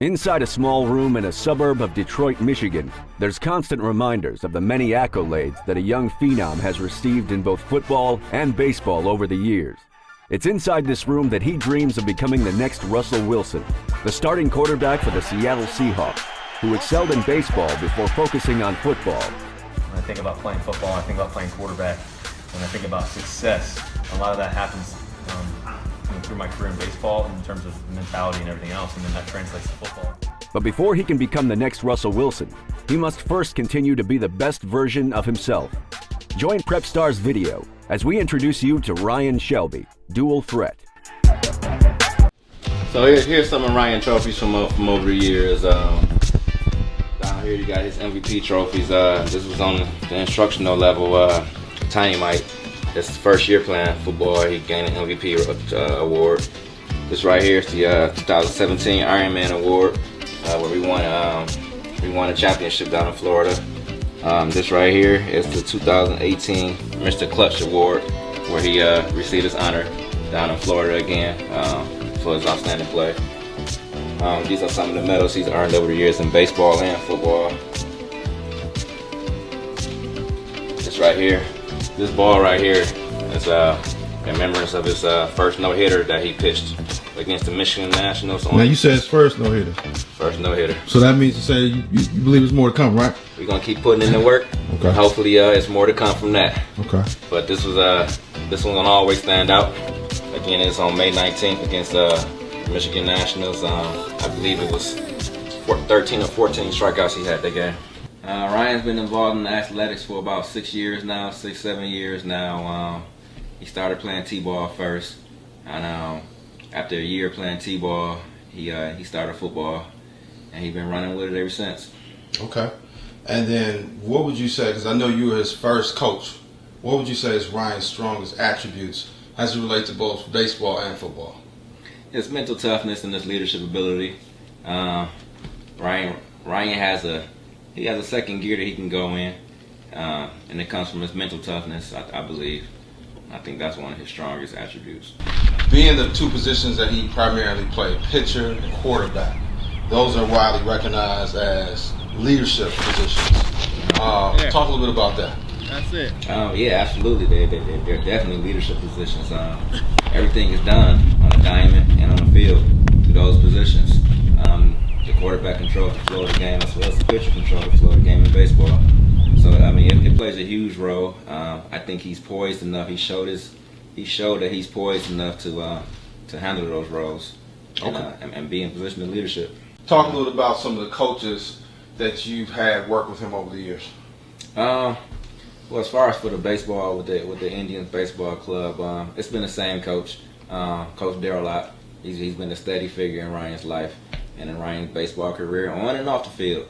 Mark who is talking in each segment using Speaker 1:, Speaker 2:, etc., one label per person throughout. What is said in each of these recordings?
Speaker 1: Inside a small room in a suburb of Detroit, Michigan, there's constant reminders of the many accolades that a young phenom has received in both football and baseball over the years. It's inside this room that he dreams of becoming the next Russell Wilson, the starting quarterback for the Seattle Seahawks, who excelled in baseball before focusing on football.
Speaker 2: When I think about playing football, I think about playing quarterback. When I think about success, a lot of that happens through my career in baseball in terms of mentality and everything else, and then that translates to football.
Speaker 1: But before he can become the next Russell Wilson, he must first continue to be the best version of himself. Join Prep Star's video as we introduce you to Ryan Shelby, dual threat.
Speaker 3: So here's some of Ryan trophies from over the years. Down here you got his MVP trophies. This was on the instructional level. Tiny Mike, this is his first year playing football. He gained an MVP award. This right here is the 2017 Ironman Award, where we won a championship down in Florida. This right here is the 2018 Mr. Clutch Award, where he received his honor down in Florida again for his outstanding play. These are some of the medals he's earned over the years in baseball and football. This right here, this ball right here is in remembrance of his first no-hitter that he pitched against the Michigan Nationals.
Speaker 4: Now you said his first no-hitter.
Speaker 3: First no-hitter.
Speaker 4: So that means to say you believe there's more to come, right?
Speaker 3: We're gonna keep putting in the work.
Speaker 4: Okay.
Speaker 3: Hopefully, it's more to come from that.
Speaker 4: Okay.
Speaker 3: But this one's gonna always stand out. Again, it's on May 19th against Michigan Nationals. I believe it was 13 or 14 strikeouts he had that game. Ryan's been involved in athletics for about 6 years now, 7 years now. He started playing t-ball first, and after a year playing t-ball, he started football, and he's been running with it ever since.
Speaker 4: Okay. And then what would you say, because I know you were his first coach, what would you say is Ryan's strongest attributes as it relates to both baseball and football?
Speaker 3: His mental toughness and his leadership ability. Ryan has a second gear that he can go in, and it comes from his mental toughness, I believe. I think that's one of his strongest attributes.
Speaker 4: Being the two positions that he primarily played, pitcher and quarterback, those are widely recognized as leadership positions. Talk a little bit about that.
Speaker 2: That's it.
Speaker 3: Yeah, absolutely. They're definitely leadership positions. Everything is done on a diamond and on the field to those positions. The quarterback controls the flow of the game as well as the pitcher controls the flow of the game in baseball. So I mean, it plays a huge role. I think he's poised enough. He showed that he's poised enough to handle those roles and be in position of leadership.
Speaker 4: Talk a little about some of the coaches that you've had work with him over the years.
Speaker 3: Well, as far as for the baseball with the Indians Baseball Club, it's been the same coach, Coach Darrell Lott. He's been a steady figure in Ryan's life and in Ryan's baseball career, on and off the field.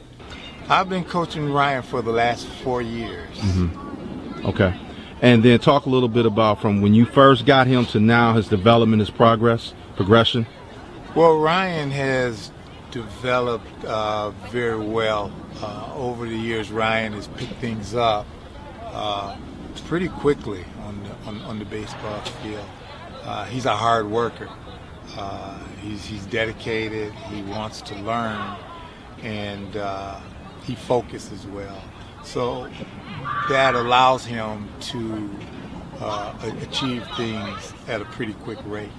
Speaker 5: I've been coaching Ryan for the last 4 years.
Speaker 4: Mm-hmm. Okay. And then talk a little bit about from when you first got him to now, his development, his progression.
Speaker 5: Well, Ryan has developed very well. Over the years, Ryan has picked things up pretty quickly on the baseball field. He's a hard worker. He's dedicated. He wants to learn, and he focuses well. So that allows him to achieve things at a pretty quick rate.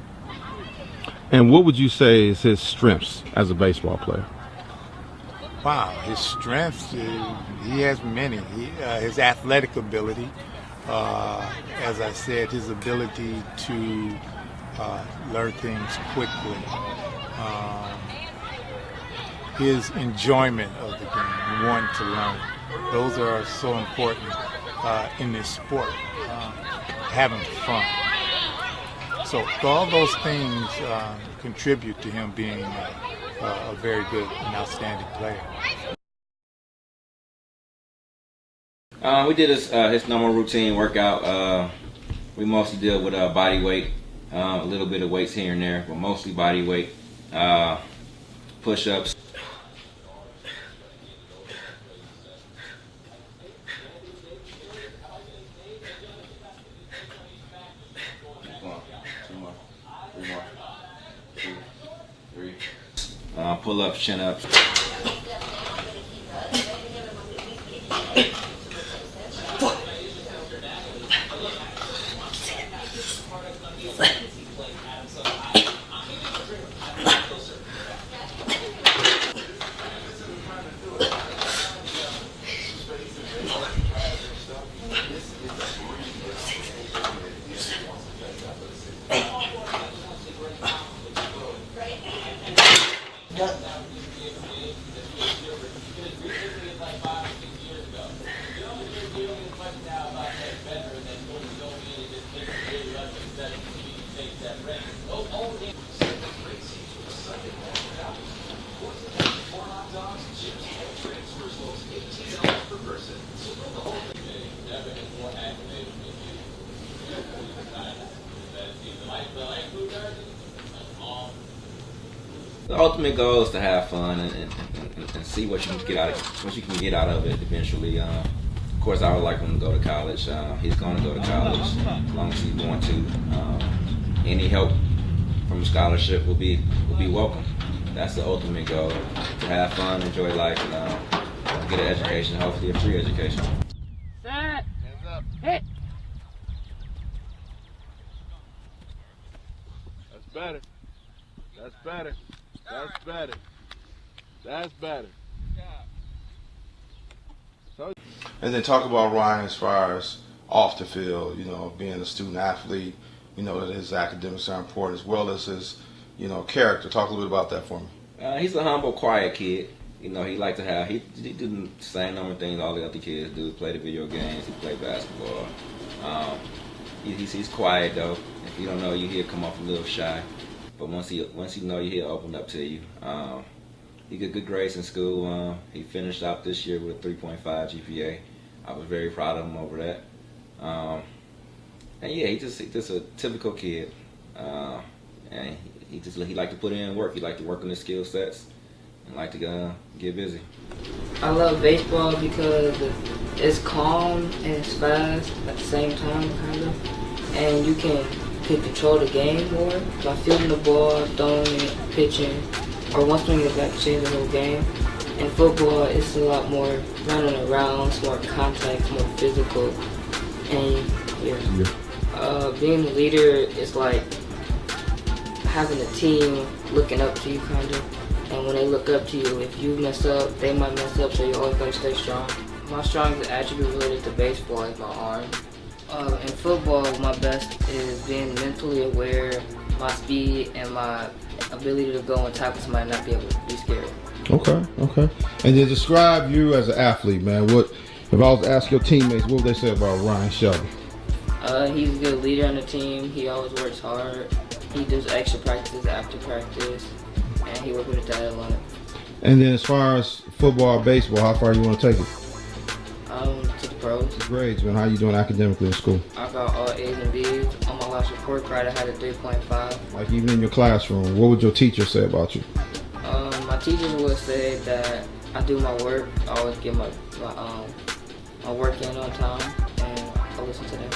Speaker 4: And what would you say is his strengths as a baseball player?
Speaker 5: Wow, his strengths, he has many. His athletic ability, as I said, his ability to learn things quickly, his enjoyment of the game, wanting to learn. Those are so important in this sport, having fun. So all those things contribute to him being a very good and outstanding player.
Speaker 3: We did his normal routine workout. We mostly deal with body weight, a little bit of weights here and there, but mostly body weight, push-ups. pull-ups, chin-ups. The ultimate goal is to have fun and see what you can get out of it eventually. Of course, I would like him to go to college. He's going to go to college as long as he's going to. Any help from a scholarship will be welcome. That's the ultimate goal: to have fun, enjoy life, and get an education. Hopefully, a free education.
Speaker 6: Set. Hands up. Hit.
Speaker 7: That's better. That's better. That's better. That's better.
Speaker 4: And then talk about Ryan as far as off the field, you know, being a student athlete, you know, that his academics are important as well as his, you know, character. Talk a little bit about that for me.
Speaker 3: He's a humble, quiet kid. You know, he liked to have, he did the same number of things all the other kids do. Play the video games, he played basketball. He's quiet though. If you don't know you, he'll come off a little shy. But once he know you, he'll open up to you. He got good grades in school. He finished out this year with a 3.5 GPA. I was very proud of him over that. And yeah, he's just a typical kid. And he liked to put in work. He liked to work on his skill sets and like to get busy.
Speaker 6: I love baseball because it's calm and it's fast at the same time, kind of. And you can control the game more by fielding the ball, throwing it, pitching, or once when you're back, change the whole game. In football, it's a lot more running around, it's more contact, more physical, and being a leader is like having a team looking up to you, kind of. And when they look up to you, if you mess up, they might mess up, so you always gotta stay strong. My strongest attribute related to baseball is my arm. In football, my best is being mentally aware, my speed, and my ability to go and tackle somebody and not be able to be scared.
Speaker 4: Okay. And then describe you as an athlete, man. What if I was to ask your teammates, what would they say about Ryan Shelby?
Speaker 6: He's a good leader on the team. He always works hard. He does extra practice after practice, and he works with his dad a lot.
Speaker 4: And then as far as football, baseball, how far you want to take it?
Speaker 6: To the pros.
Speaker 4: Grades, man. How you doing academically in school?
Speaker 6: I got all A's and B's. On my last report card, I had a 3.5.
Speaker 4: Like even in your classroom, what would your teacher say about you?
Speaker 6: My teachers would say that I do my work. I always get my work in on time, and I listen to them.